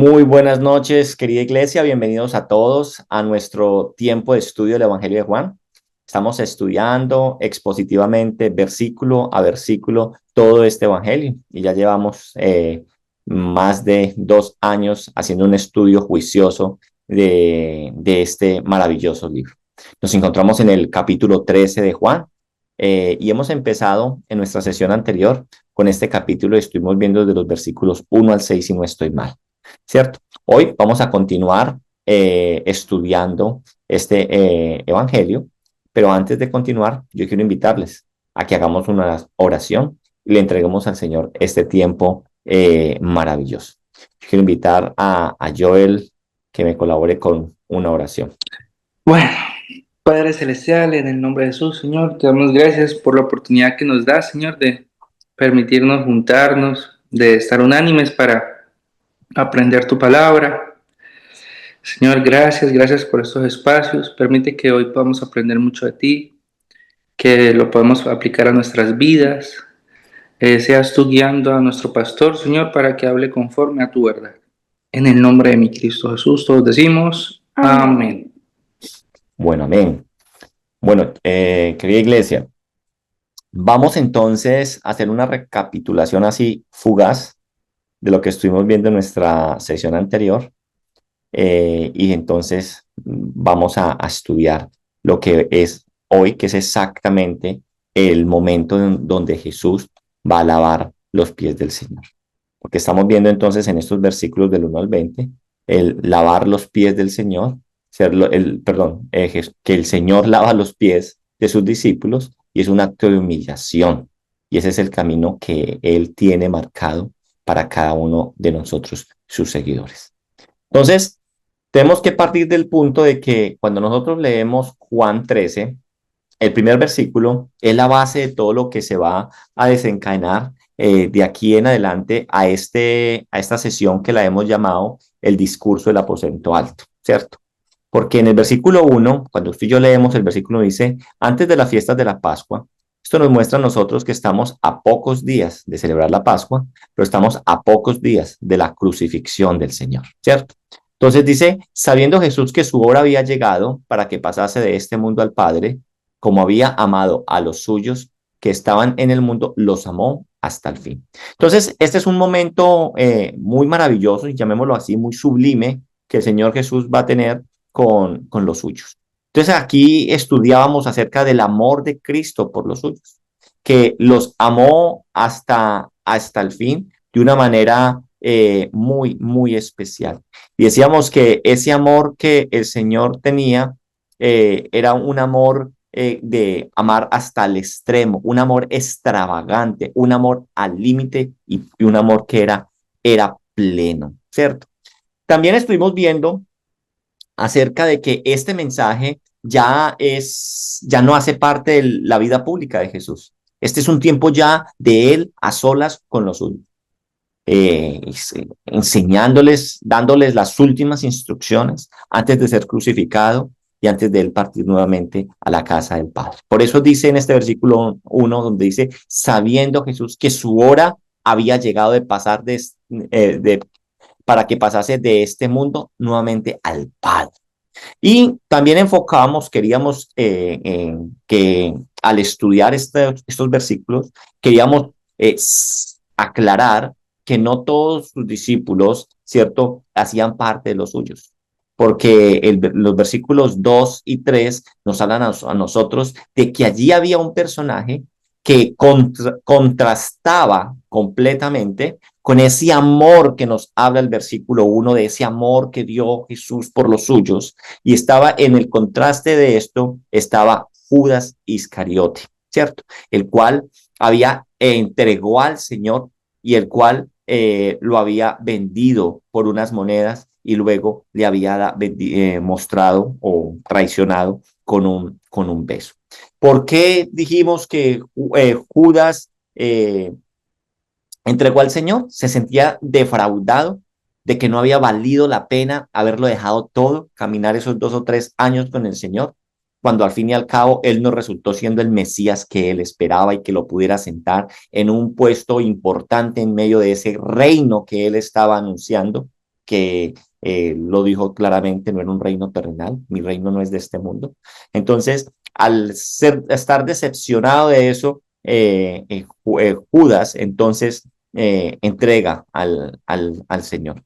Muy buenas noches, querida iglesia. Bienvenidos a todos a nuestro tiempo de estudio del Evangelio de Juan. Estamos estudiando expositivamente, versículo a versículo, todo este Evangelio y ya llevamos más de 2 años haciendo un estudio juicioso de este maravilloso libro. Nos encontramos en el capítulo 13 de Juan y hemos empezado en nuestra sesión anterior con este capítulo y estuvimos viendo desde los versículos 1 al 6 si no estoy mal. ¿Cierto? Hoy vamos a continuar estudiando este evangelio, pero antes de continuar, yo quiero invitarles a que hagamos una oración y le entreguemos al Señor este tiempo maravilloso. Yo quiero invitar a Joel que me colabore con una oración. Bueno, Padre Celestial, en el nombre de Jesús, Señor, te damos gracias por la oportunidad que nos das, Señor, de permitirnos juntarnos, de estar unánimes para aprender tu palabra. Señor, gracias por estos espacios. Permite que hoy podamos aprender mucho de ti, que lo podamos aplicar a nuestras vidas. Seas tú guiando a nuestro pastor, Señor, para que hable conforme a tu verdad. En el nombre de mi Cristo Jesús, todos decimos amén. Bueno, amén. Bueno, querida iglesia, vamos entonces a hacer una recapitulación así fugaz de lo que estuvimos viendo en nuestra sesión anterior. Y entonces vamos a estudiar lo que es hoy, que es exactamente el momento donde Jesús va a lavar los pies del Señor. Porque estamos viendo entonces en estos versículos del 1 al 20, el lavar los pies del Señor, que el Señor lava los pies de sus discípulos y es un acto de humillación. Y ese es el camino que Él tiene marcado para cada uno de nosotros, sus seguidores. Entonces, tenemos que partir del punto de que cuando nosotros leemos Juan 13, el primer versículo es la base de todo lo que se va a desencadenar de aquí en adelante a esta sesión que la hemos llamado el discurso del aposento alto, ¿cierto? Porque en el versículo 1, cuando usted y yo leemos el versículo, dice, antes de las fiestas de la Pascua, esto nos muestra a nosotros que estamos a pocos días de celebrar la Pascua, pero estamos a pocos días de la crucifixión del Señor, ¿cierto? Entonces dice, sabiendo Jesús que su hora había llegado para que pasase de este mundo al Padre, como había amado a los suyos que estaban en el mundo, los amó hasta el fin. Entonces, este es un momento muy maravilloso, y llamémoslo así, muy sublime, que el Señor Jesús va a tener con los suyos. Entonces, aquí estudiábamos acerca del amor de Cristo por los suyos, que los amó hasta el fin de una manera muy, muy especial. Y decíamos que ese amor que el Señor tenía era un amor de amar hasta el extremo, un amor extravagante, un amor al límite y un amor que era pleno, ¿cierto? También estuvimos viendo acerca de que este mensaje ya no hace parte de la vida pública de Jesús. Este es un tiempo ya de él a solas con los suyos, enseñándoles, dándoles las últimas instrucciones antes de ser crucificado y antes de él partir nuevamente a la casa del Padre. Por eso dice en este versículo 1, donde dice, sabiendo Jesús que su hora había llegado de pasar para que pasase de este mundo nuevamente al Padre. Y también queríamos que al estudiar estos versículos, queríamos aclarar que no todos sus discípulos, ¿cierto?, hacían parte de los suyos. Porque los versículos 2 y 3 nos hablan a nosotros de que allí había un personaje que contrastaba completamente con ese amor que nos habla el versículo 1, de ese amor que dio Jesús por los suyos. Y estaba en el contraste de esto, estaba Judas Iscariote, ¿cierto? El cual había entregó al Señor y el cual lo había vendido por unas monedas y luego le había mostrado o traicionado con un beso. ¿Por qué dijimos que Judas entregó al Señor? Se sentía defraudado de que no había valido la pena haberlo dejado todo, caminar esos 2 o 3 años con el Señor, cuando al fin y al cabo Él no resultó siendo el Mesías que Él esperaba y que lo pudiera sentar en un puesto importante en medio de ese reino que Él estaba anunciando. que lo dijo claramente, no era un reino terrenal, mi reino no es de este mundo. Entonces, estar decepcionado de eso, Judas entonces entrega al Señor,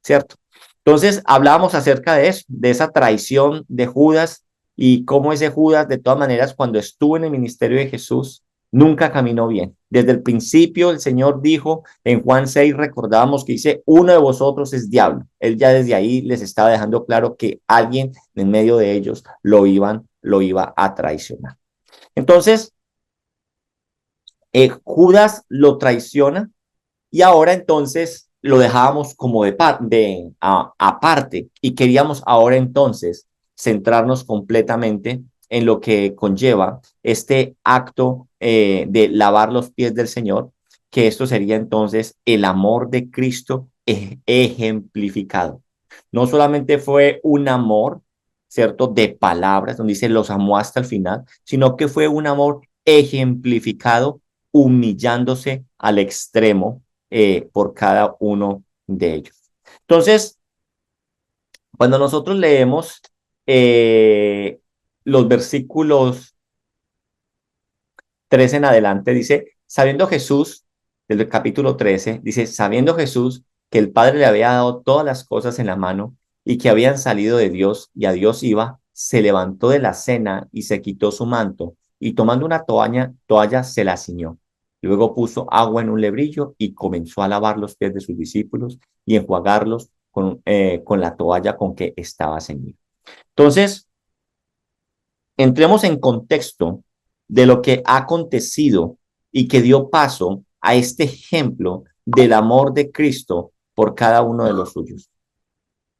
¿cierto? Entonces, hablábamos acerca de eso, de esa traición de Judas y cómo ese Judas, de todas maneras, cuando estuvo en el ministerio de Jesús, nunca caminó bien. Desde el principio, el Señor dijo en Juan 6, recordábamos que dice, uno de vosotros es diablo. Él ya desde ahí les estaba dejando claro que alguien en medio de ellos lo iba a traicionar. Entonces, Judas lo traiciona y ahora entonces lo dejábamos como aparte y queríamos ahora entonces centrarnos completamente en lo que conlleva este acto de lavar los pies del Señor, que esto sería entonces el amor de Cristo ejemplificado. No solamente fue un amor, ¿cierto?, de palabras, donde dice los amó hasta el final, sino que fue un amor ejemplificado, humillándose al extremo por cada uno de ellos. Entonces, cuando nosotros leemos eh, los versículos 13 en adelante, dice, sabiendo Jesús, desde el capítulo 13, dice, sabiendo Jesús que el Padre le había dado todas las cosas en la mano y que habían salido de Dios y a Dios iba, se levantó de la cena y se quitó su manto y tomando una toalla se la ciñó. Luego puso agua en un lebrillo y comenzó a lavar los pies de sus discípulos y enjuagarlos con la toalla con que estaba ceñido. Entonces, entremos en contexto de lo que ha acontecido y que dio paso a este ejemplo del amor de Cristo por cada uno de los suyos.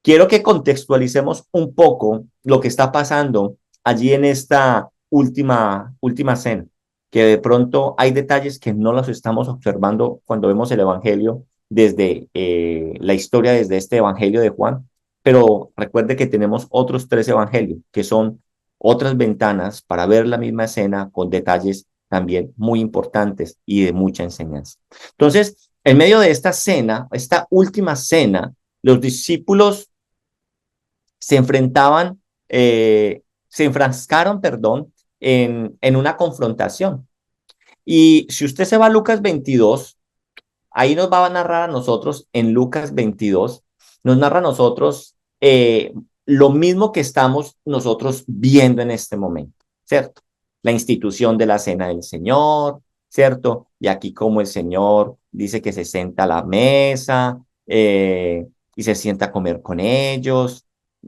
Quiero que contextualicemos un poco lo que está pasando allí en esta última cena, que de pronto hay detalles que no los estamos observando cuando vemos el Evangelio desde la historia, desde este Evangelio de Juan, pero recuerde que tenemos otros 3 evangelios, que son otras ventanas para ver la misma escena con detalles también muy importantes y de mucha enseñanza. Entonces, en medio de esta cena, esta última cena, los discípulos se enfrentaban, se enfrascaron, perdón, en una confrontación. Y si usted se va a Lucas 22, ahí nos va a narrar a nosotros, en Lucas 22, nos narra a nosotros lo mismo que estamos nosotros viendo en este momento, ¿cierto? La institución de la cena del Señor, ¿cierto? Y aquí como el Señor dice que se sienta a la mesa y se sienta a comer con ellos,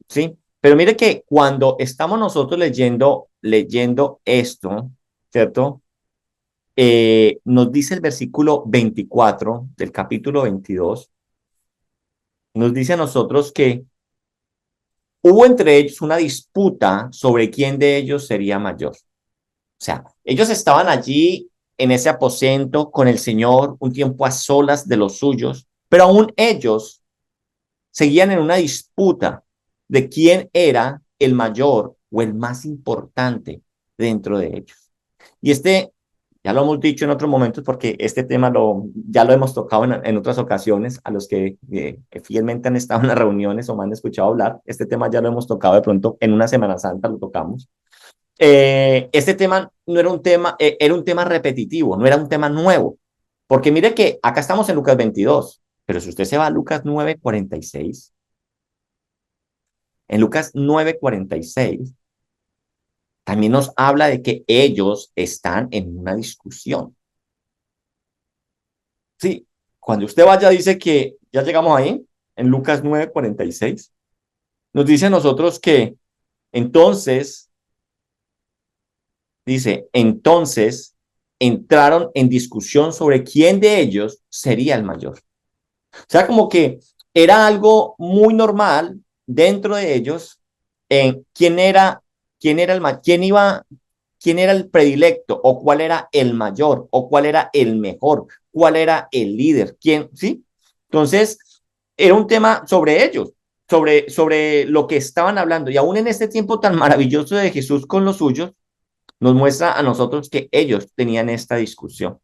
¿sí? Pero mire que cuando estamos nosotros leyendo esto, ¿cierto? Nos dice el versículo 24 del capítulo 22, nos dice a nosotros que hubo entre ellos una disputa sobre quién de ellos sería mayor. O sea, ellos estaban allí en ese aposento con el Señor, un tiempo a solas de los suyos, pero aún ellos seguían en una disputa de quién era el mayor o el más importante dentro de ellos. Y ya lo hemos dicho en otros momentos porque este tema ya lo hemos tocado en otras ocasiones a los que fielmente han estado en las reuniones o me han escuchado hablar. Este tema ya lo hemos tocado de pronto en una Semana Santa, lo tocamos. Este tema no era un tema, era un tema repetitivo, no era un tema nuevo. Porque mire que acá estamos en Lucas 22, pero si usted se va a Lucas 9:46, en Lucas 9:46 también nos habla de que ellos están en una discusión. Sí, cuando usted vaya dice que ya llegamos ahí, en Lucas 9:46, nos dice a nosotros que entonces, dice, entonces entraron en discusión sobre quién de ellos sería el mayor. O sea, como que era algo muy normal dentro de ellos en quién era el predilecto o cuál era el mayor o cuál era el mejor, cuál era el líder, quién, ¿sí? Entonces, era un tema sobre ellos, sobre lo que estaban hablando. Y aún en este tiempo tan maravilloso de Jesús con los suyos, nos muestra a nosotros que ellos tenían esta discusión.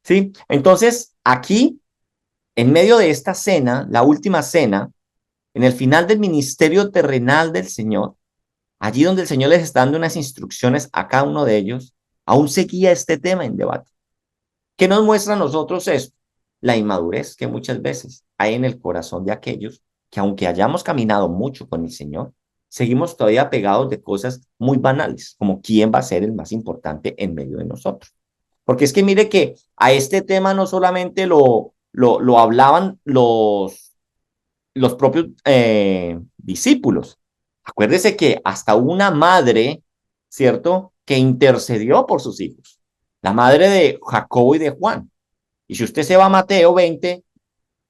¿Sí? Entonces, aquí en medio de esta cena, la última cena, en el final del ministerio terrenal del Señor, allí donde el Señor les está dando unas instrucciones a cada uno de ellos, aún seguía este tema en debate. ¿Qué nos muestra a nosotros esto? La inmadurez que muchas veces hay en el corazón de aquellos que, aunque hayamos caminado mucho con el Señor, seguimos todavía pegados de cosas muy banales, como quién va a ser el más importante en medio de nosotros. Porque es que mire que a este tema no solamente lo hablaban los propios discípulos. Acuérdese que hasta una madre, ¿cierto?, que intercedió por sus hijos. La madre de Jacobo y de Juan. Y si usted se va a Mateo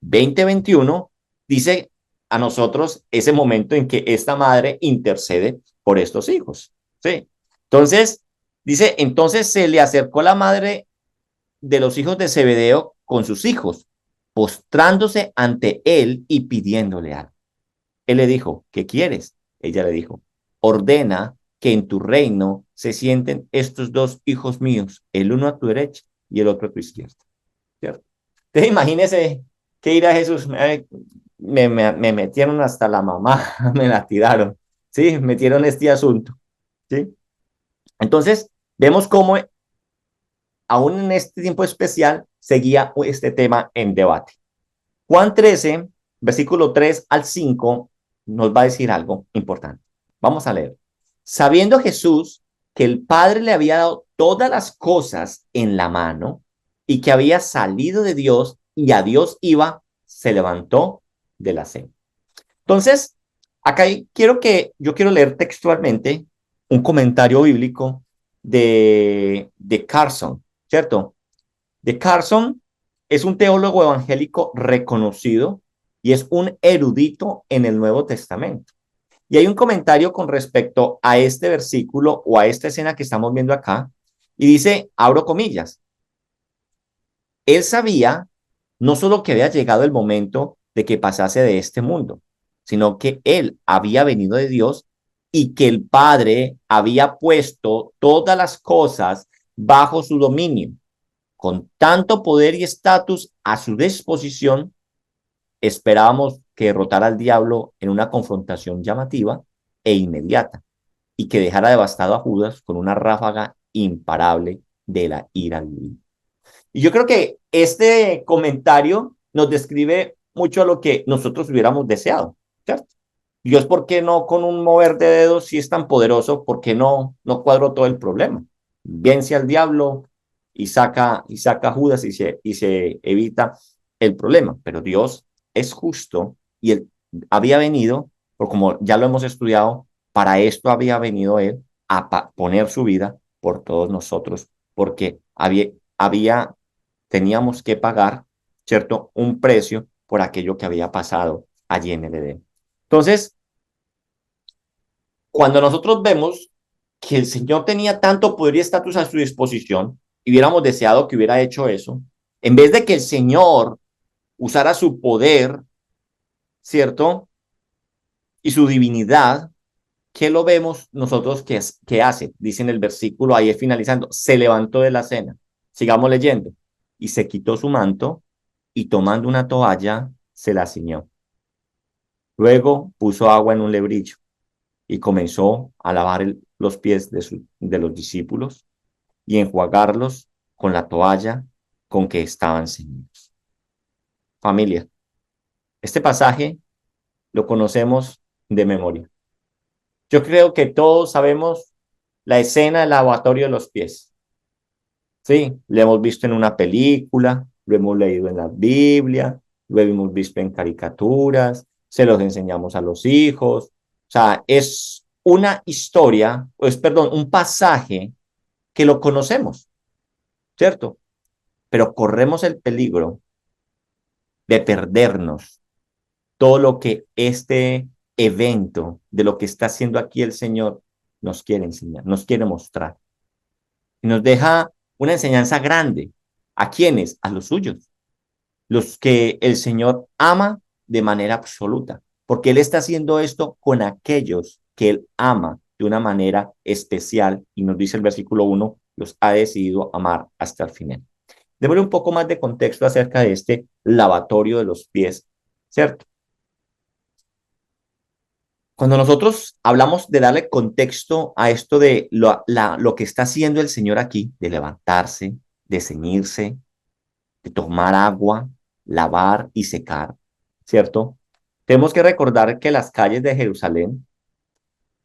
21, dice a nosotros ese momento en que esta madre intercede por estos hijos. ¿Sí? Entonces, dice, entonces se le acercó la madre de los hijos de Zebedeo con sus hijos, postrándose ante él y pidiéndole algo. Él le dijo, ¿qué quieres? Ella le dijo, ordena que en tu reino se sienten estos dos hijos míos, el uno a tu derecha y el otro a tu izquierda. ¿Cierto? Entonces imagínese que ir a Jesús, me metieron hasta la mamá, me la tiraron, ¿sí? Metieron este asunto, ¿sí? Entonces, vemos cómo aún en este tiempo especial seguía este tema en debate. Juan 13, versículo 3 al 5, nos va a decir algo importante. Vamos a leer. Sabiendo Jesús que el Padre le había dado todas las cosas en la mano y que había salido de Dios y a Dios iba, se levantó de la cena. Entonces, acá yo quiero leer textualmente un comentario bíblico de Carson, ¿cierto? De Carson es un teólogo evangélico reconocido y es un erudito en el Nuevo Testamento. Y hay un comentario con respecto a este versículo o a esta escena que estamos viendo acá, y dice, abro comillas, él sabía no solo que había llegado el momento de que pasase de este mundo, sino que él había venido de Dios y que el Padre había puesto todas las cosas bajo su dominio. Con tanto poder y estatus a su disposición, esperábamos que derrotara al diablo en una confrontación llamativa e inmediata y que dejara devastado a Judas con una ráfaga imparable de la ira divina. Y yo creo que este comentario nos describe mucho a lo que nosotros hubiéramos deseado, ¿cierto? Dios, ¿por qué no con un mover de dedos, si es tan poderoso, por qué no cuadró todo el problema? Vence al diablo y saca a Judas y se evita el problema. Pero Dios es justo y él había venido, por como ya lo hemos estudiado, para esto había venido él a poner su vida por todos nosotros, porque teníamos que pagar, ¿cierto? Un precio por aquello que había pasado allí en el Edén. Entonces, cuando nosotros vemos que el Señor tenía tanto poder y estatus a su disposición, y hubiéramos deseado que hubiera hecho eso, en vez de que el Señor usara su poder, ¿cierto? Y su divinidad, ¿qué lo vemos nosotros que hace? Dice en el versículo, ahí es finalizando, se levantó de la cena. Sigamos leyendo. Y se quitó su manto y tomando una toalla, se la ciñó. Luego puso agua en un lebrillo y comenzó a lavar los pies de los discípulos y enjuagarlos con la toalla con que estaban ceñidos. Familia, este pasaje lo conocemos de memoria. Yo creo que todos sabemos la escena del lavatorio de los pies. Sí, lo hemos visto en una película, lo hemos leído en la Biblia, lo hemos visto en caricaturas, se los enseñamos a los hijos. O sea, es una historia, perdón, un pasaje que lo conocemos, ¿cierto? Pero corremos el peligro de perdernos todo lo que este evento, de lo que está haciendo aquí el Señor, nos quiere enseñar, nos quiere mostrar. Y nos deja una enseñanza grande. ¿A quiénes? A los suyos, los que el Señor ama de manera absoluta, porque Él está haciendo esto con aquellos que Él ama de una manera especial, y nos dice el versículo 1, los ha decidido amar hasta el final. Démosle un poco más de contexto acerca de este lavatorio de los pies, ¿cierto? Cuando nosotros hablamos de darle contexto a esto de lo que está haciendo el Señor aquí, de levantarse, de ceñirse, de tomar agua, lavar y secar, ¿cierto? Tenemos que recordar que las calles de Jerusalén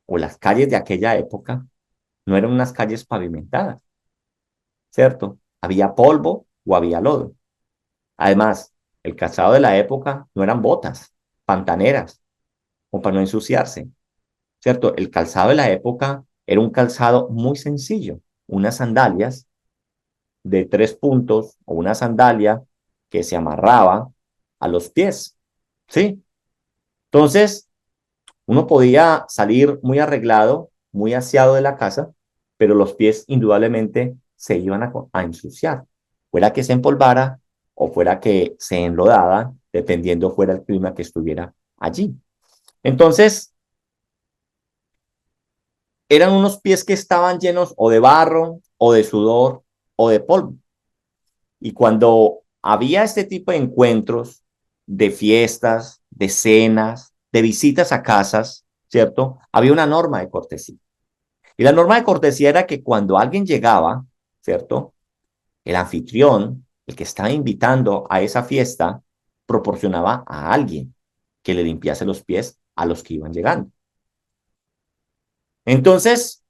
o las calles de aquella época no eran unas calles pavimentadas, ¿cierto? Había polvo o había lodo. Además, el calzado de la época no eran botas, pantaneras, o para no ensuciarse, ¿cierto? El calzado de la época era un calzado muy sencillo, unas sandalias de 3 puntos o una sandalia que se amarraba a los pies, ¿sí? Entonces, uno podía salir muy arreglado, muy aseado de la casa, pero los pies indudablemente se iban a ensuciar, fuera que se empolvara o fuera que se enlodara, dependiendo fuera el clima que estuviera allí. Entonces, eran unos pies que estaban llenos o de barro, o de sudor, o de polvo. Y cuando había este tipo de encuentros, de fiestas, de cenas, de visitas a casas, ¿cierto? Había una norma de cortesía. Y la norma de cortesía era que cuando alguien llegaba, ¿cierto? El anfitrión, el que estaba invitando a esa fiesta, proporcionaba a alguien que le limpiase los pies a los que iban llegando. Entonces,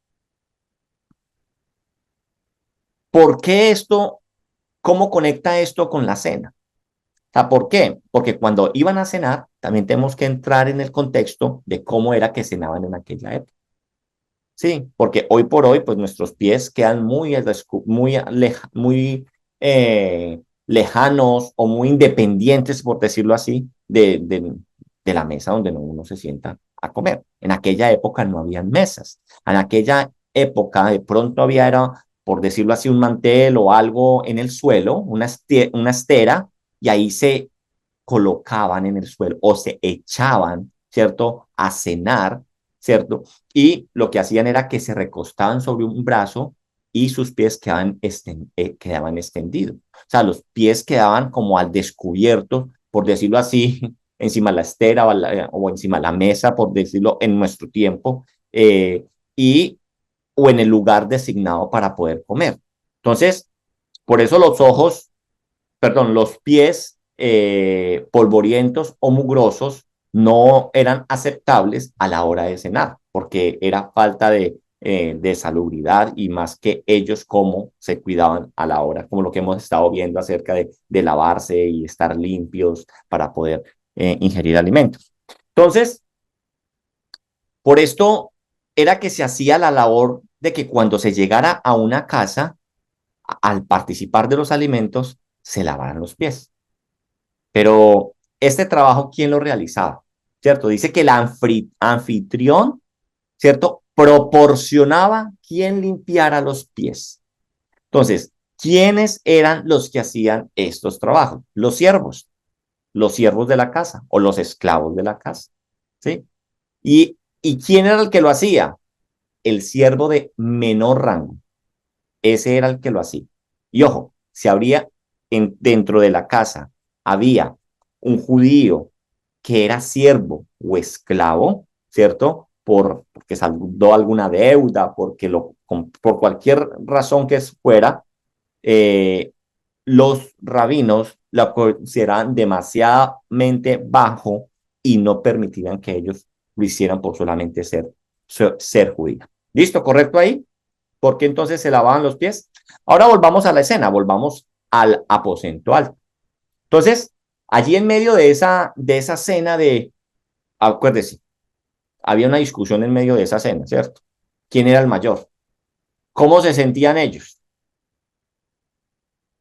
¿por qué esto? ¿Cómo conecta esto con la cena? O sea, ¿por qué? Porque cuando iban a cenar, también tenemos que entrar en el contexto de cómo era que cenaban en aquella época. Sí, porque hoy por hoy, pues nuestros pies quedan muy lejanos o muy independientes, por decirlo así, de la mesa donde uno se sienta a comer. En aquella época no habían mesas. En aquella época de pronto había, era, por decirlo así, un mantel o algo en el suelo, una estera, y ahí se colocaban en el suelo o se echaban, ¿cierto? A cenar, ¿cierto? Y lo que hacían era que se recostaban sobre un brazo y sus pies quedaban extendidos. O sea, los pies quedaban como al descubierto, por decirlo así, encima de la estera o encima de la mesa, por decirlo en nuestro tiempo, y o en el lugar designado para poder comer. Entonces, por eso los pies polvorientos o mugrosos no eran aceptables a la hora de cenar, porque era falta de salubridad y más que ellos cómo se cuidaban a la hora, como lo que hemos estado viendo acerca de lavarse y estar limpios para poder ingerir alimentos. Entonces, por esto era que se hacía la labor de que cuando se llegara a una casa, al participar de los alimentos, se lavaran los pies. Pero este trabajo, ¿quién lo realizaba? ¿Cierto? Dice que el anfitrión, ¿cierto? Proporcionaba quién limpiara los pies. Entonces, ¿quiénes eran los que hacían estos trabajos? Los siervos de la casa o los esclavos de la casa, ¿sí? ¿Y quién era el que lo hacía? El siervo de menor rango. Ese era el que lo hacía. Y ojo, si habría dentro de la casa, había un judío que era siervo o esclavo, ¿cierto? Porque saldó alguna deuda, por cualquier razón que fuera, eh, los rabinos lo consideraban demasiadamente bajo y no permitirían que ellos lo hicieran por solamente ser judío. ¿Listo? ¿Correcto ahí? ¿Por qué entonces se lavaban los pies? Ahora volvamos a la escena, volvamos al aposento alto. Entonces, allí en medio de esa cena acuérdese, había una discusión en medio de esa cena, ¿cierto? ¿Quién era el mayor? ¿Cómo se sentían ellos?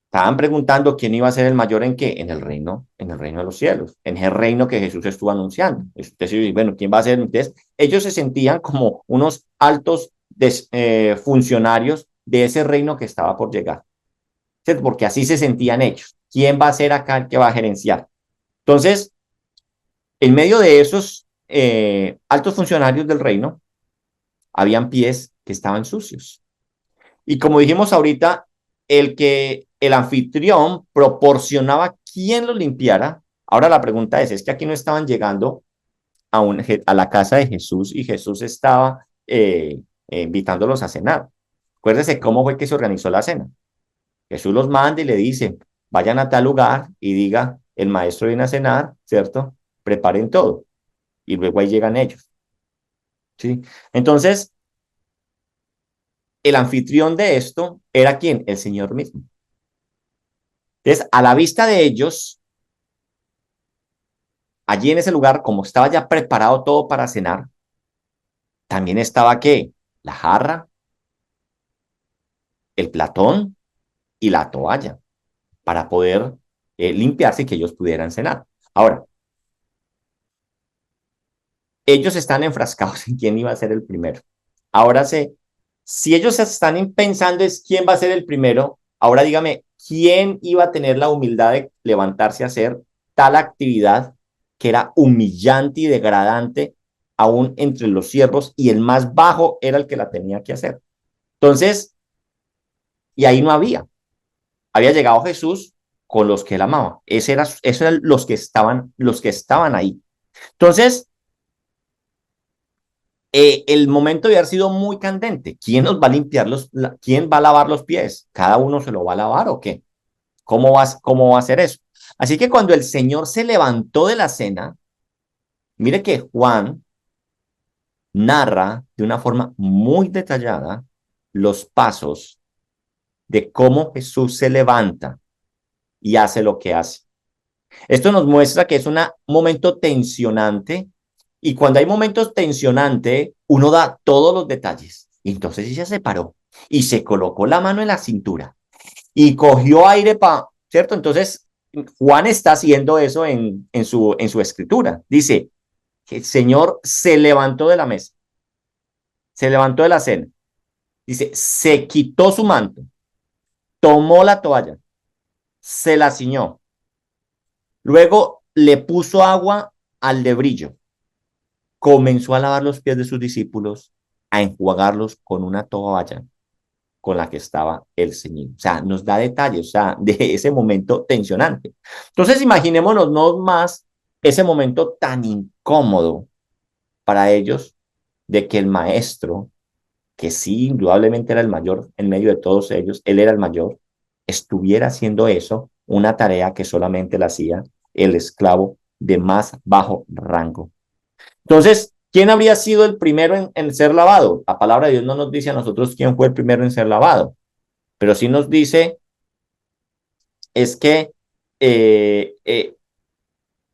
Estaban preguntando quién iba a ser el mayor en qué, en el reino de los cielos, en el reino que Jesús estuvo anunciando. Entonces, bueno, ¿quién va a ser? Entonces, ellos se sentían como unos altos funcionarios de ese reino que estaba por llegar, ¿cierto? Porque así se sentían ellos. ¿Quién va a ser acá el que va a gerenciar? Entonces, en medio de esos altos funcionarios del reino, habían pies que estaban sucios. Y como dijimos ahorita, el que el anfitrión proporcionaba quién los limpiara. Ahora la pregunta es que aquí no estaban llegando a la casa de Jesús y Jesús estaba invitándolos a cenar. Acuérdense cómo fue que se organizó la cena. Jesús los manda y le dice, vayan a tal lugar y diga, el maestro viene a cenar, ¿cierto? Preparen todo. Y luego ahí llegan ellos, ¿sí? Entonces, el anfitrión de esto era ¿quién? El Señor mismo. Entonces, a la vista de ellos, allí en ese lugar, como estaba ya preparado todo para cenar, también estaba ¿qué? La jarra, el platón y la toalla para poder limpiarse y que ellos pudieran cenar. Ahora, ellos están enfrascados en quién iba a ser el primero. Ahora si ellos están pensando es quién va a ser el primero, ahora dígame, ¿quién iba a tener la humildad de levantarse a hacer tal actividad que era humillante y degradante aún entre los siervos y el más bajo era el que la tenía que hacer? Entonces, y ahí no había llegado Jesús con los que él amaba. Esos eran los que estaban ahí. Entonces, el momento de haber sido muy candente. ¿Quién nos va a limpiar quién va a lavar los pies? ¿Cada uno se lo va a lavar o qué? ¿Cómo va a ser eso? Así que cuando el Señor se levantó de la cena, mire que Juan narra de una forma muy detallada los pasos de cómo Jesús se levanta y hace lo que hace. Esto nos muestra que es un momento tensionante y cuando hay momentos tensionantes, uno da todos los detalles. Y entonces ella se paró y se colocó la mano en la cintura y cogió aire ¿cierto? Entonces, Juan está haciendo eso en su escritura. Dice que el Señor se levantó de la mesa, se levantó de la cena. Dice, se quitó su manto, tomó la toalla, se la ciñó. Luego le puso agua al lebrillo, comenzó a lavar los pies de sus discípulos, a enjuagarlos con una toalla con la que estaba el Señor. O sea, nos da detalles, o sea, de ese momento tensionante. Entonces, imaginémonos no más ese momento tan incómodo para ellos de que el maestro, que sí, indudablemente era el mayor en medio de todos ellos, él era el mayor, estuviera haciendo eso, una tarea que solamente la hacía el esclavo de más bajo rango. Entonces, ¿quién habría sido el primero en ser lavado? La palabra de Dios no nos dice a nosotros quién fue el primero en ser lavado, pero sí nos dice es que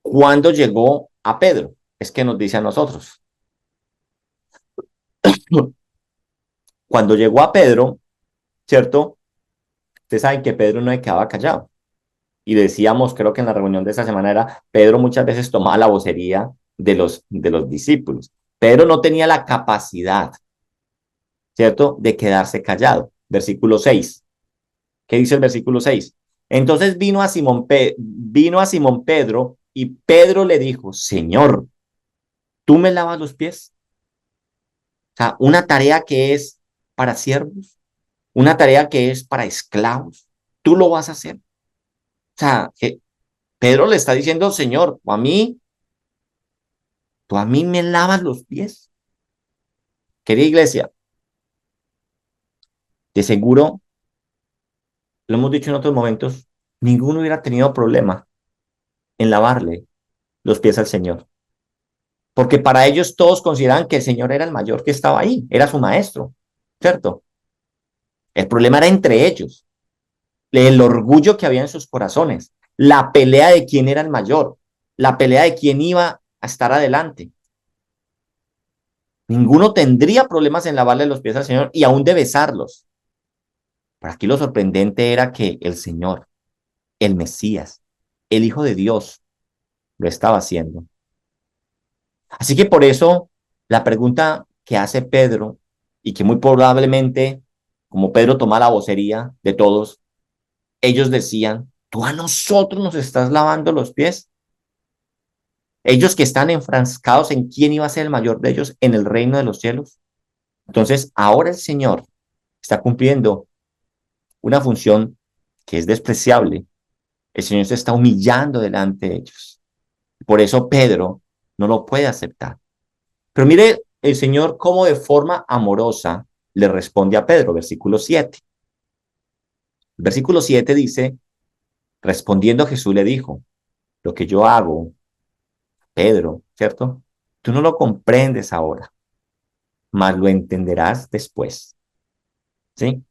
cuando llegó a Pedro, es que nos dice a nosotros. Cuando llegó a Pedro, ¿cierto? Ustedes saben que Pedro no se quedaba callado. Y decíamos, creo que en la reunión de esta semana era, Pedro muchas veces tomaba la vocería de los discípulos. Pedro no tenía la capacidad, ¿cierto?, de quedarse callado. Versículo 6. ¿Qué dice el versículo 6? Entonces vino a Simón Pedro y Pedro le dijo, Señor, ¿tú me lavas los pies? O sea, una tarea que es para siervos, una tarea que es para esclavos, tú lo vas a hacer. O sea, que Pedro le está diciendo, Señor, tú a mí me lavas los pies. Querida iglesia, de seguro, lo hemos dicho en otros momentos, ninguno hubiera tenido problema en lavarle los pies al Señor. Porque para ellos todos consideraban que el Señor era el mayor que estaba ahí, era su maestro, ¿cierto? El problema era entre ellos, el orgullo que había en sus corazones, la pelea de quién era el mayor, la pelea de quién iba a estar adelante. Ninguno tendría problemas en lavarle los pies al Señor y aún de besarlos. Pero aquí lo sorprendente era que el Señor, el Mesías, el Hijo de Dios, lo estaba haciendo. Así que por eso la pregunta que hace Pedro, y que muy probablemente, como Pedro toma la vocería de todos, ellos decían, ¿tú a nosotros nos estás lavando los pies? Ellos que están enfrascados en quién iba a ser el mayor de ellos en el reino de los cielos. Entonces, ahora el Señor está cumpliendo una función que es despreciable, el Señor se está humillando delante de ellos. Por eso Pedro no lo puede aceptar. Pero mire el Señor cómo de forma amorosa le responde a Pedro, versículo 7. El versículo 7 dice, respondiendo Jesús le dijo, lo que yo hago, Pedro, ¿cierto? Tú no lo comprendes ahora, mas lo entenderás después. ¿Sí?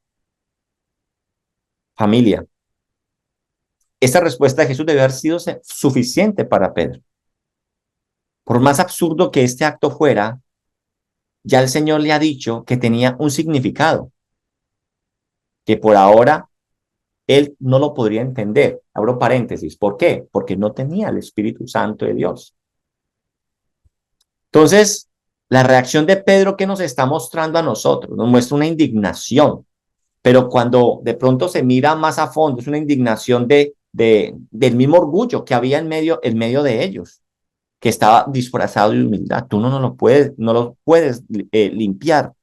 Familia, esta respuesta de Jesús debe haber sido suficiente para Pedro. Por más absurdo que este acto fuera, ya el Señor le ha dicho que tenía un significado, que por ahora él no lo podría entender. Abro paréntesis. ¿Por qué? Porque no tenía el Espíritu Santo de Dios. Entonces, la reacción de Pedro que nos está mostrando a nosotros, nos muestra una indignación, pero cuando de pronto se mira más a fondo, es una indignación del mismo orgullo que había en medio de ellos, que estaba disfrazado de humildad. Tú no lo puedes limpiar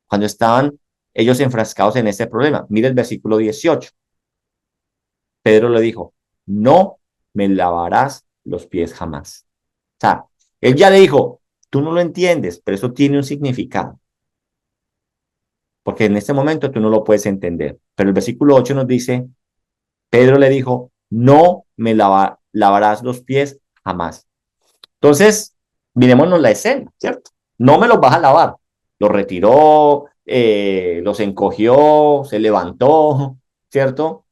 cuando estaban ellos enfrascados en ese problema. Mira el versículo 18. Pedro le dijo, no me lavarás los pies jamás. O sea, él ya le dijo, tú no lo entiendes, pero eso tiene un significado, porque en este momento tú no lo puedes entender. Pero el versículo 8 nos dice, Pedro le dijo, no me lavarás los pies jamás. Entonces, mirémonos la escena, ¿cierto? No me los vas a lavar. Los retiró, los encogió, se levantó, ¿cierto?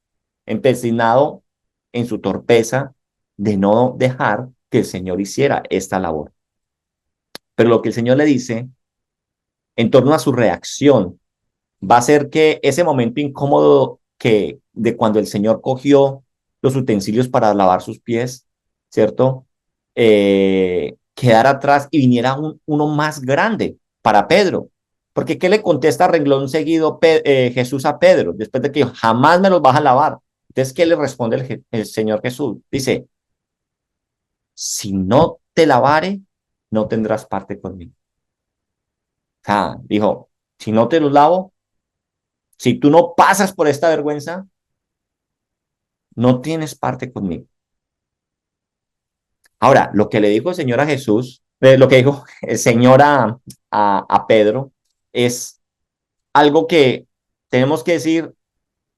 Empecinado en su torpeza de no dejar que el Señor hiciera esta labor. Pero lo que el Señor le dice en torno a su reacción va a ser que ese momento incómodo que de cuando el Señor cogió los utensilios para lavar sus pies, ¿cierto? Quedara atrás y viniera uno más grande para Pedro. Porque ¿qué le contesta renglón seguido Jesús a Pedro? Después de que jamás me los vas a lavar. Entonces, ¿qué le responde el Señor Jesús? Dice, si no te lavare, no tendrás parte conmigo. O sea, dijo, si no te los lavo, si tú no pasas por esta vergüenza, no tienes parte conmigo. Ahora, lo que le dijo el Señor a Jesús, lo que dijo el Señor a Pedro, es algo que tenemos que decir,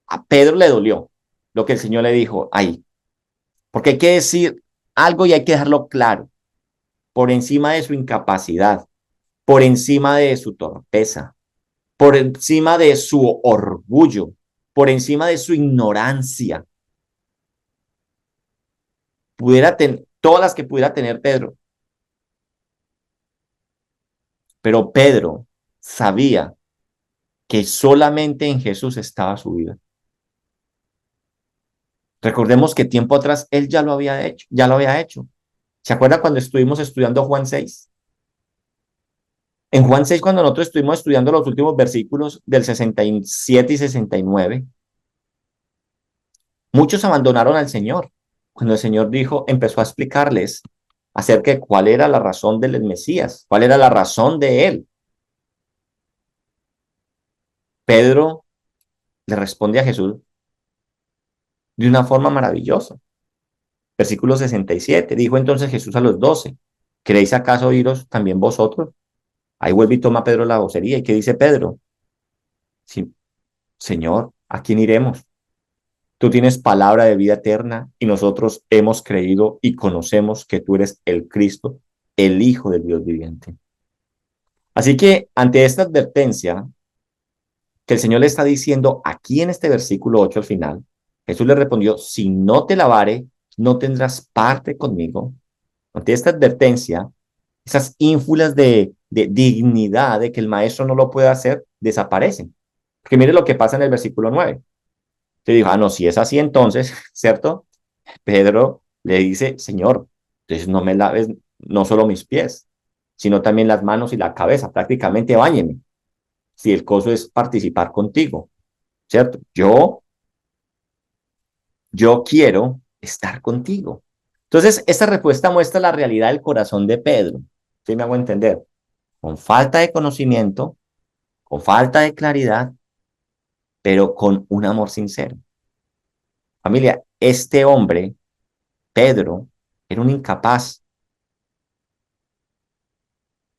a Pedro le dolió lo que el Señor le dijo ahí, porque hay que decir algo y hay que dejarlo claro, por encima de su incapacidad, por encima de su torpeza, por encima de su orgullo, por encima de su ignorancia, pudiera tener todas las que pudiera tener Pedro. Pero Pedro sabía que solamente en Jesús estaba su vida. Recordemos que tiempo atrás él ya lo había hecho, ya lo había hecho. ¿Se acuerda cuando estuvimos estudiando Juan 6? En Juan 6, cuando nosotros estuvimos estudiando los últimos versículos del 67 y 69, muchos abandonaron al Señor. Cuando el Señor dijo, empezó a explicarles acerca de cuál era la razón del Mesías, cuál era la razón de él. Pedro le responde a Jesús de una forma maravillosa. Versículo 67, dijo entonces Jesús a los 12, ¿queréis acaso iros también vosotros? Ahí vuelve y toma Pedro la vocería. ¿Y qué dice Pedro? Sí, Señor, ¿a quién iremos? Tú tienes palabra de vida eterna y nosotros hemos creído y conocemos que tú eres el Cristo, el Hijo del Dios viviente. Así que ante esta advertencia que el Señor le está diciendo aquí en este versículo 8 al final, Jesús le respondió, si no te lavare, no tendrás parte conmigo. Ante esta advertencia, esas ínfulas de dignidad de que el maestro no lo puede hacer, desaparecen. Porque mire lo que pasa en el versículo 9. Te dijo, no, si es así entonces, ¿cierto? Pedro le dice, Señor, entonces no me laves no solo mis pies, sino también las manos y la cabeza, prácticamente báñeme. Si el coso es participar contigo, ¿cierto? Yo quiero estar contigo. Entonces, esta respuesta muestra la realidad del corazón de Pedro. ¿Sí me hago entender? Con falta de conocimiento, con falta de claridad, pero con un amor sincero. Familia, este hombre, Pedro, era un incapaz,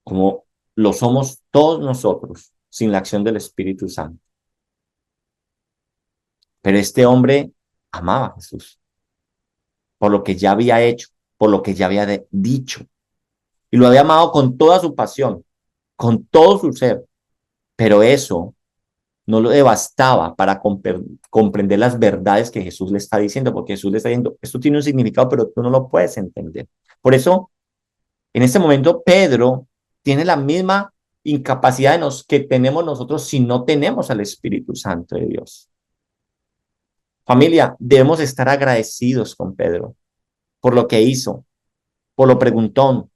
como lo somos todos nosotros, sin la acción del Espíritu Santo. Pero este hombre amaba a Jesús por lo que ya había hecho, por lo que ya había dicho. Y lo había amado con toda su pasión, con todo su ser. Pero eso no lo bastaba para comprender las verdades que Jesús le está diciendo, porque Jesús le está diciendo, esto tiene un significado, pero tú no lo puedes entender. Por eso, en este momento, Pedro tiene la misma incapacidad que tenemos nosotros si no tenemos al Espíritu Santo de Dios. Familia, debemos estar agradecidos con Pedro por lo que hizo, por lo preguntón,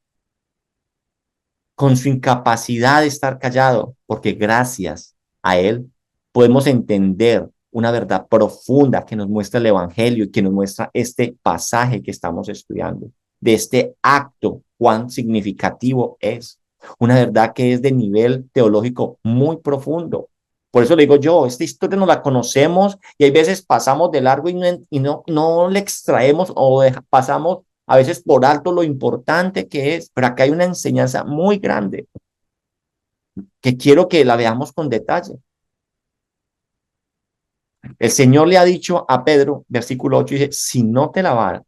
con su incapacidad de estar callado, porque gracias a él podemos entender una verdad profunda que nos muestra el Evangelio y que nos muestra este pasaje que estamos estudiando, de este acto, cuán significativo es. Una verdad que es de nivel teológico muy profundo. Por eso le digo yo, esta historia no la conocemos y hay veces pasamos de largo y no le extraemos o pasamos a veces por alto lo importante que es, pero acá hay una enseñanza muy grande que quiero que la veamos con detalle. El Señor le ha dicho a Pedro, versículo 8, dice, si no te lavaré,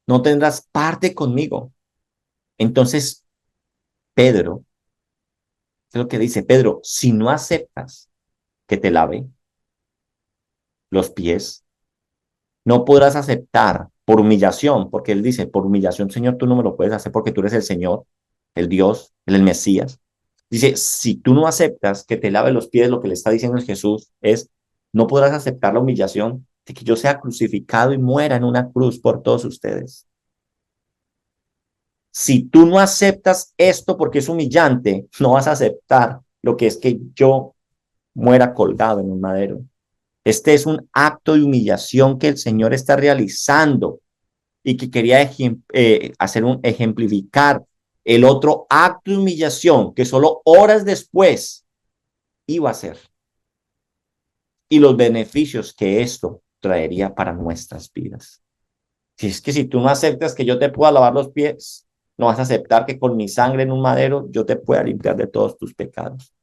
no tendrás parte conmigo. Entonces, Pedro, es lo que dice, Pedro, si no aceptas que te lave los pies, no podrás aceptar por humillación, porque él dice, por humillación, Señor, tú no me lo puedes hacer porque tú eres el Señor, el Dios, el Mesías. Dice, si tú no aceptas que te lave los pies, lo que le está diciendo Jesús es, no podrás aceptar la humillación de que yo sea crucificado y muera en una cruz por todos ustedes. Si tú no aceptas esto porque es humillante, no vas a aceptar lo que es que yo muera colgado en un madero. Este es un acto de humillación que el Señor está realizando y que quería ejemplificar el otro acto de humillación que solo horas después iba a ser y los beneficios que esto traería para nuestras vidas. Si es que si tú no aceptas que yo te pueda lavar los pies, no vas a aceptar que con mi sangre en un madero yo te pueda limpiar de todos tus pecados.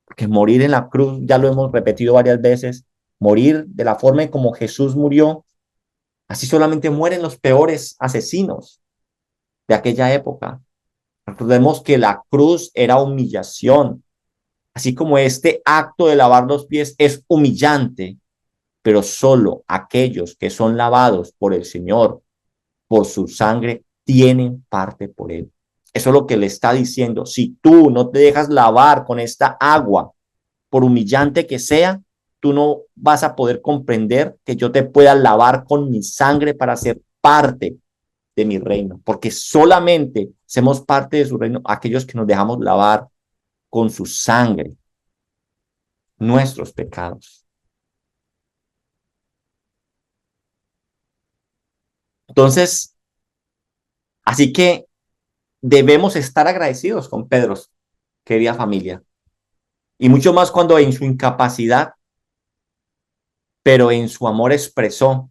Porque morir en la cruz, ya lo hemos repetido varias veces, morir de la forma en como Jesús murió, así solamente mueren los peores asesinos de aquella época. Recordemos que la cruz era humillación, así como este acto de lavar los pies es humillante, pero solo aquellos que son lavados por el Señor, por su sangre, tienen parte por él. Eso es lo que le está diciendo. Si tú no te dejas lavar con esta agua, por humillante que sea, tú no vas a poder comprender que yo te pueda lavar con mi sangre para ser parte de mi reino, porque solamente somos parte de su reino aquellos que nos dejamos lavar con su sangre nuestros pecados. Entonces, así que debemos estar agradecidos con Pedro, querida familia, y mucho más cuando en su incapacidad, pero en su amor expresó,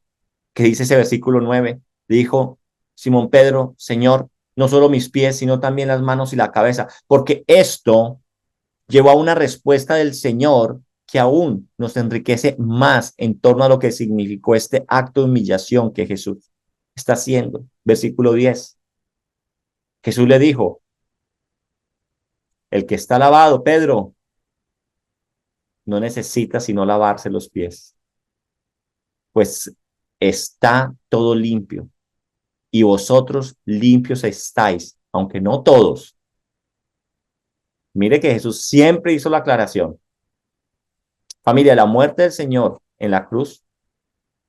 que dice ese versículo 9, dijo Simón Pedro, Señor, no solo mis pies, sino también las manos y la cabeza, porque esto llevó a una respuesta del Señor que aún nos enriquece más en torno a lo que significó este acto de humillación que Jesús está haciendo. Versículo 10. Jesús le dijo, el que está lavado, Pedro, no necesita sino lavarse los pies, pues está todo limpio y vosotros limpios estáis, aunque no todos. Mire que Jesús siempre hizo la aclaración. Familia, la muerte del Señor en la cruz,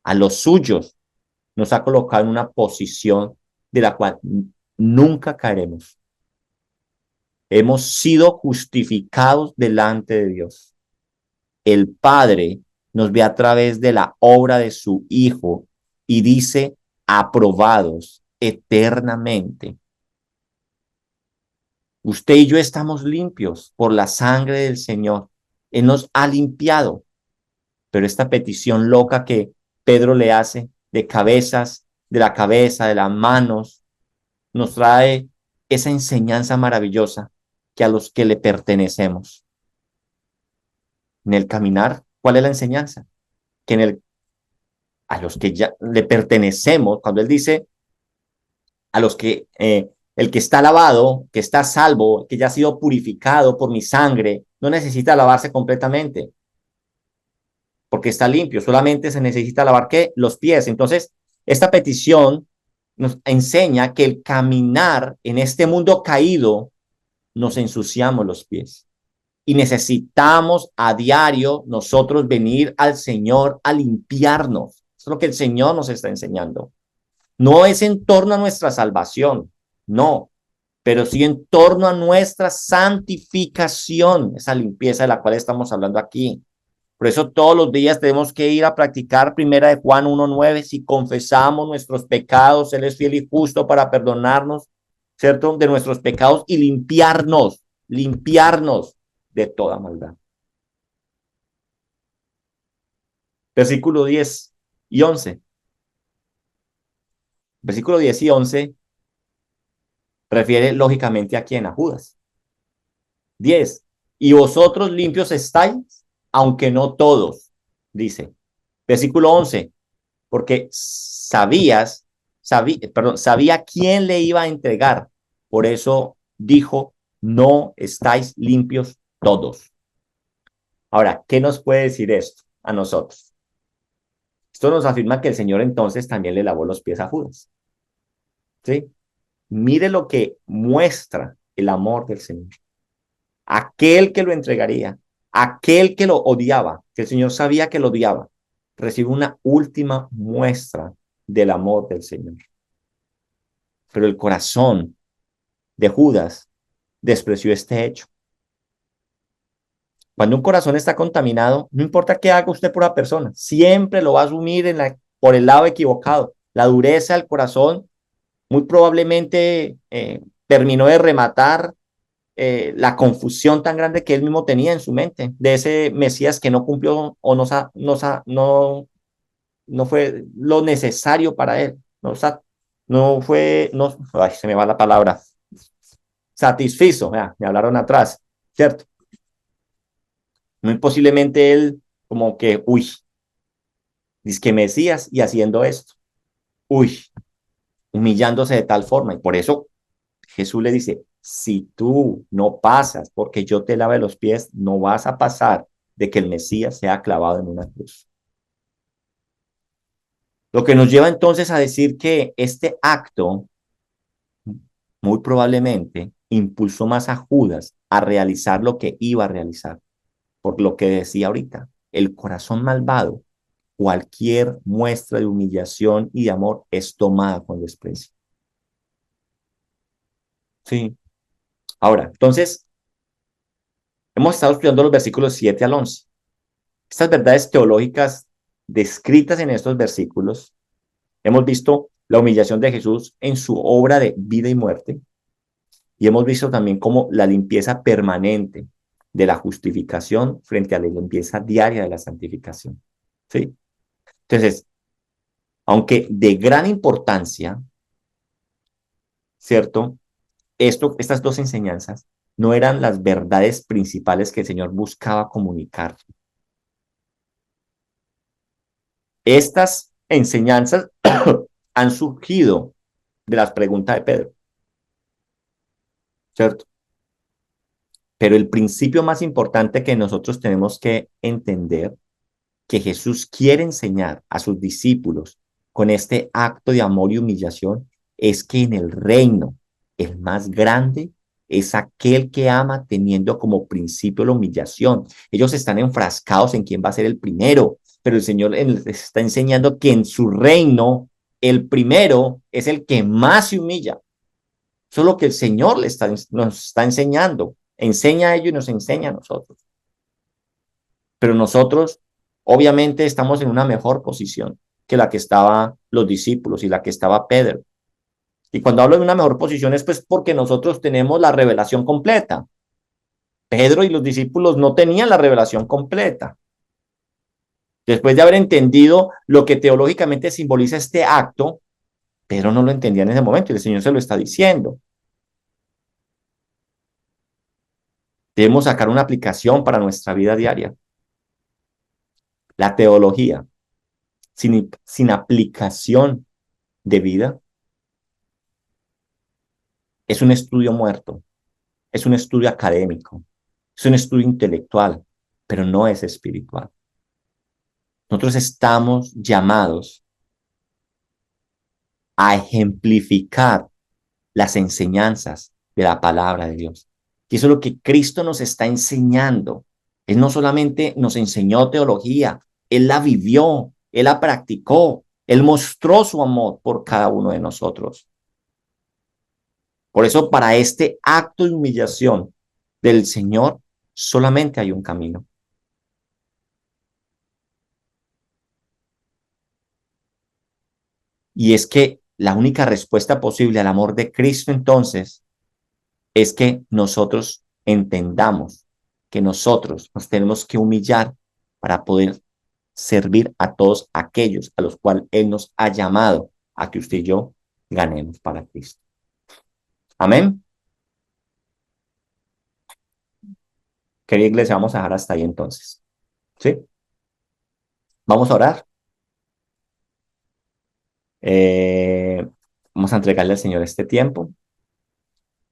a los suyos nos ha colocado en una posición de la cual nunca caeremos. Hemos sido justificados delante de Dios. El Padre nos ve a través de la obra de su Hijo y dice, aprobados eternamente. Usted y yo estamos limpios por la sangre del Señor. Él nos ha limpiado, Pero esta petición loca que Pedro le hace de cabezas, de la cabeza, de las manos, nos trae esa enseñanza maravillosa que a los que le pertenecemos. En el caminar, ¿cuál es la enseñanza? Que a los que ya le pertenecemos, cuando él dice a los que el que está lavado, que está salvo, que ya ha sido purificado por mi sangre, no necesita lavarse completamente, porque está limpio, solamente se necesita lavar ¿qué? Los pies. Entonces, esta petición nos enseña que el caminar en este mundo caído nos ensuciamos los pies. Y necesitamos a diario nosotros venir al Señor a limpiarnos. Eso es lo que el Señor nos está enseñando. No es en torno a nuestra salvación, no, pero sí en torno a nuestra santificación, esa limpieza de la cual estamos hablando aquí. Por eso todos los días tenemos que ir a practicar primera de Juan 1:9, si confesamos nuestros pecados, Él es fiel y justo para perdonarnos, ¿cierto? De nuestros pecados y limpiarnos de toda maldad. Versículo 10 y 11. Versículo 10 y 11 refiere lógicamente a quién, a Judas. 10. Y vosotros limpios estáis, aunque no todos, dice. Versículo 11. Porque sabía quién le iba a entregar. Por eso dijo, no estáis limpios todos. Ahora, ¿qué nos puede decir esto a nosotros? Esto nos afirma que el Señor entonces también le lavó los pies a Judas. ¿Sí? Mire lo que muestra el amor del Señor. Aquel que lo entregaría, aquel que lo odiaba, que el Señor sabía que lo odiaba, recibe una última muestra del amor del Señor. Pero el corazón de Judas despreció este hecho. Cuando un corazón está contaminado, no importa qué haga usted por la persona, siempre lo va a asumir por el lado equivocado. La dureza del corazón muy probablemente terminó de rematar la confusión tan grande que él mismo tenía en su mente, de ese Mesías que no cumplió o no fue lo necesario para él, no fue, no, ay, se me va la palabra, satisfizo, me hablaron atrás, ¿cierto? Muy posiblemente él como que, dice que Mesías y haciendo esto, humillándose de tal forma, y por eso Jesús le dice, si tú no pasas porque yo te lave los pies, no vas a pasar de que el Mesías sea clavado en una cruz. Lo que nos lleva entonces a decir que este acto muy probablemente impulsó más a Judas a realizar lo que iba a realizar, por lo que decía ahorita, el corazón malvado, cualquier muestra de humillación y de amor es tomada con desprecio. Sí. Ahora, entonces, hemos estado estudiando los versículos 7 al 11. Estas verdades teológicas descritas en estos versículos, hemos visto la humillación de Jesús en su obra de vida y muerte, y hemos visto también cómo la limpieza permanente de la justificación frente a la limpieza diaria de la santificación. ¿Sí? Entonces, aunque de gran importancia, ¿cierto? Estas dos enseñanzas no eran las verdades principales que el Señor buscaba comunicar. Estas enseñanzas han surgido de las preguntas de Pedro, ¿cierto? Pero el principio más importante que nosotros tenemos que entender, que Jesús quiere enseñar a sus discípulos con este acto de amor y humillación, es que en el reino, el más grande es aquel que ama teniendo como principio la humillación. Ellos están enfrascados en quién va a ser el primero, pero el Señor les está enseñando que en su reino el primero es el que más se humilla. Eso es lo que el Señor nos está enseñando. Enseña a ellos y nos enseña a nosotros. Pero nosotros, obviamente, estamos en una mejor posición que la que estaban los discípulos y la que estaba Pedro. Y cuando hablo de una mejor posición es pues porque nosotros tenemos la revelación completa. Pedro y los discípulos no tenían la revelación completa. Después de haber entendido lo que teológicamente simboliza este acto, Pedro no lo entendía en ese momento y el Señor se lo está diciendo. Debemos sacar una aplicación para nuestra vida diaria. La teología, sin aplicación de vida, es un estudio muerto, es un estudio académico, es un estudio intelectual, pero no es espiritual. Nosotros estamos llamados a ejemplificar las enseñanzas de la palabra de Dios. Y eso es lo que Cristo nos está enseñando. Él no solamente nos enseñó teología, Él la vivió, Él la practicó, Él mostró su amor por cada uno de nosotros. Por eso, para este acto de humillación del Señor, solamente hay un camino. Y es que la única respuesta posible al amor de Cristo, entonces, es que nosotros entendamos que nosotros nos tenemos que humillar para poder servir a todos aquellos a los cuales Él nos ha llamado a que usted y yo ganemos para Cristo. Amén. Querida iglesia, vamos a dejar hasta ahí entonces. ¿Sí? Vamos a orar. Eh, Vamos a entregarle al Señor este tiempo.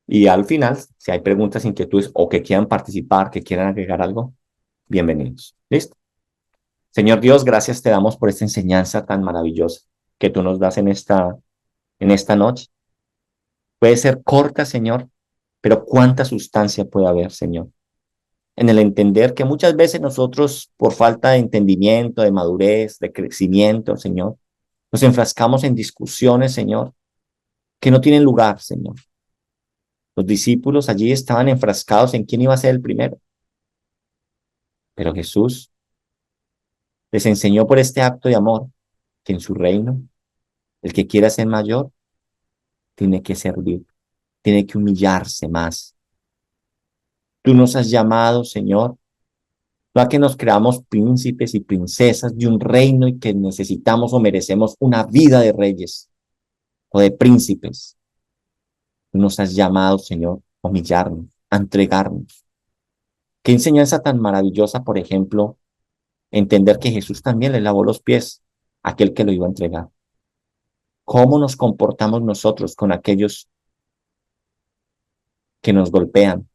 Y al final, si hay preguntas, inquietudes o que quieran participar, que quieran agregar algo, bienvenidos. ¿Listo? Señor Dios, gracias te damos por esta enseñanza tan maravillosa que tú nos das en esta noche. Puede ser corta, Señor, pero cuánta sustancia puede haber, Señor, en el entender que muchas veces nosotros, por falta de entendimiento, de madurez, de crecimiento, Señor, nos enfrascamos en discusiones, Señor, que no tienen lugar, Señor. Los discípulos allí estaban enfrascados en quién iba a ser el primero, pero Jesús les enseñó por este acto de amor que en su reino, el que quiera ser mayor, tiene que servir, tiene que humillarse más. Tú nos has llamado, Señor, no a que nos creamos príncipes y princesas de un reino y que necesitamos o merecemos una vida de reyes o de príncipes. Tú nos has llamado, Señor, a humillarnos, a entregarnos. Qué enseñanza tan maravillosa, por ejemplo, entender que Jesús también le lavó los pies a aquel que lo iba a entregar. ¿Cómo nos comportamos nosotros con aquellos que nos golpean,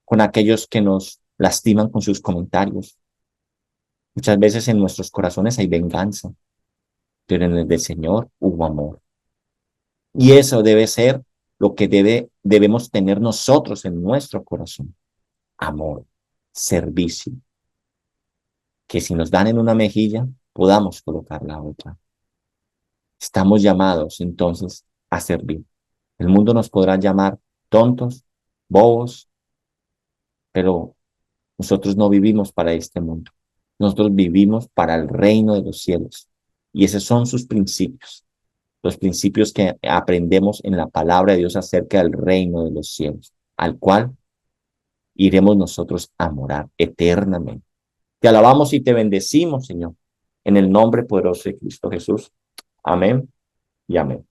con aquellos que nos lastiman con sus comentarios? Muchas veces en nuestros corazones hay venganza, pero en el del Señor hubo amor. Y eso debe ser lo que debemos tener nosotros en nuestro corazón. Amor, servicio. Que si nos dan en una mejilla, podamos colocar la otra. Estamos llamados entonces a servir. El mundo nos podrá llamar tontos, bobos, pero nosotros no vivimos para este mundo. Nosotros vivimos para el reino de los cielos. Y esos son sus principios. Los principios que aprendemos en la palabra de Dios acerca del reino de los cielos, al cual iremos nosotros a morar eternamente. Te alabamos y te bendecimos, Señor, en el nombre poderoso de Cristo Jesús. Amén y amén.